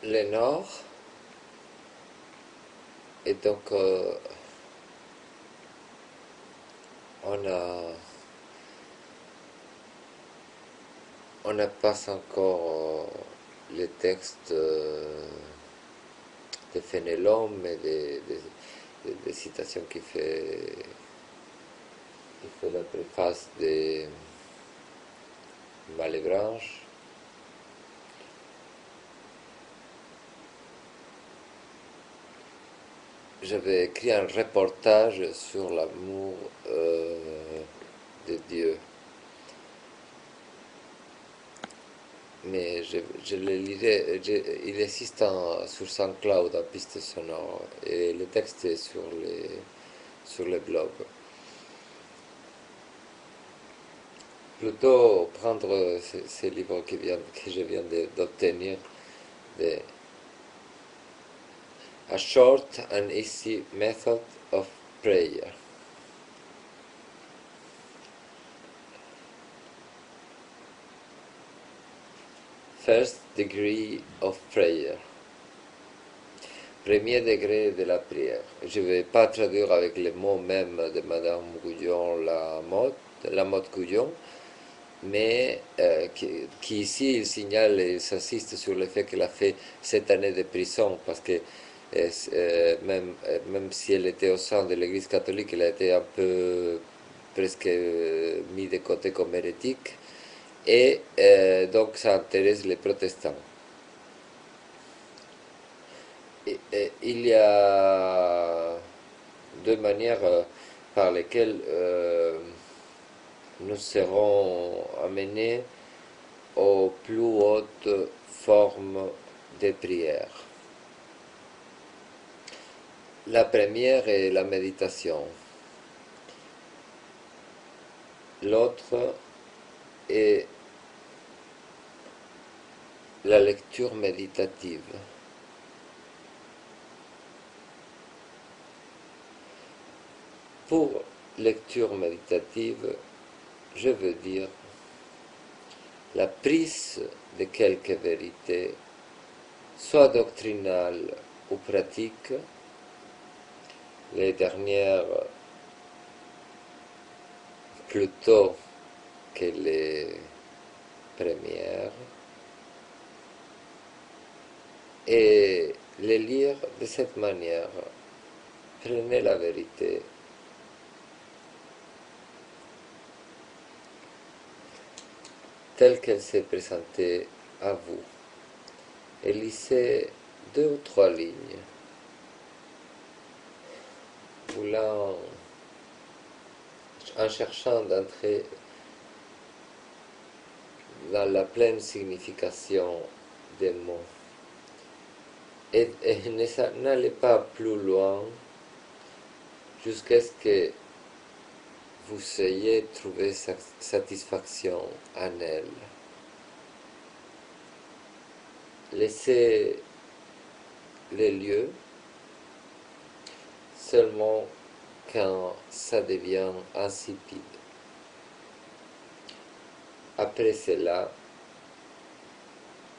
le nord, et donc on a, on n'a pas encore les textes de Fénelon, mais des citations qui fait la préface de Malebranche. J'avais écrit un reportage sur l'amour de Dieu, mais je le lirai. Il existe sur SoundCloud en piste sonore et le texte est sur le blog. Plutôt prendre ce livre que je viens d'obtenir, de A Short and Easy Method of Prayer. First Degree of Prayer. Premier degré de la prière. Je ne vais pas traduire avec les mots même de Madame Gouillon la mode Gouillon, mais qui ici il signale et il s'assiste sur le fait qu'elle a fait 7 années de prison parce que même si elle était au sein de l'Église catholique, elle a été un peu presque mise de côté comme hérétique et donc ça intéresse les protestants. Il y a deux manières par lesquelles nous serons amenés aux plus hautes formes de prière. La première est la méditation. L'autre est la lecture méditative. Pour lecture méditative, je veux dire la prise de quelques vérités, soit doctrinales ou pratiques, les dernières plutôt que les premières, et les lire de cette manière. Prenez la vérité telle qu'elle s'est présentée à vous et lisez 2 ou 3 lignes, voulant, en cherchant d'entrer dans la pleine signification des mots. Et n'allez pas plus loin jusqu'à ce que vous ayez trouvé satisfaction en elle. Laissez les lieux seulement quand ça devient insipide. Après cela,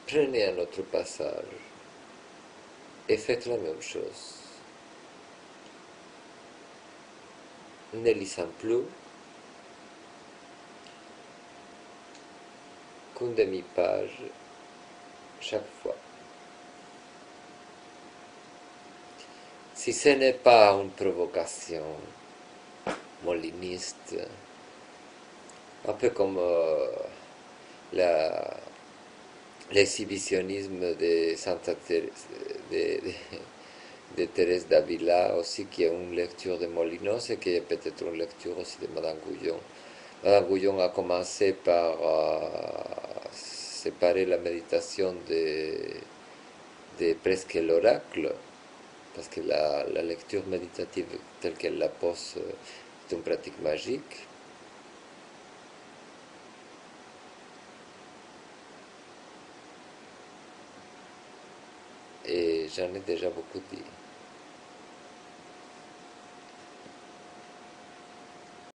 prenez un autre passage et faites la même chose. Ne lisant plus qu'une demi-page chaque fois. Si ce n'est pas une provocation moliniste, un peu comme l'exhibitionnisme de Thérèse d'Avila, aussi qui est une lecture de Molinos et qui est peut-être une lecture aussi de Madame Gouillon. Madame Gouillon a commencé par séparer la méditation de presque l'oracle, parce que la lecture méditative telle qu'elle la pose est une pratique magique. Et j'en ai déjà beaucoup dit.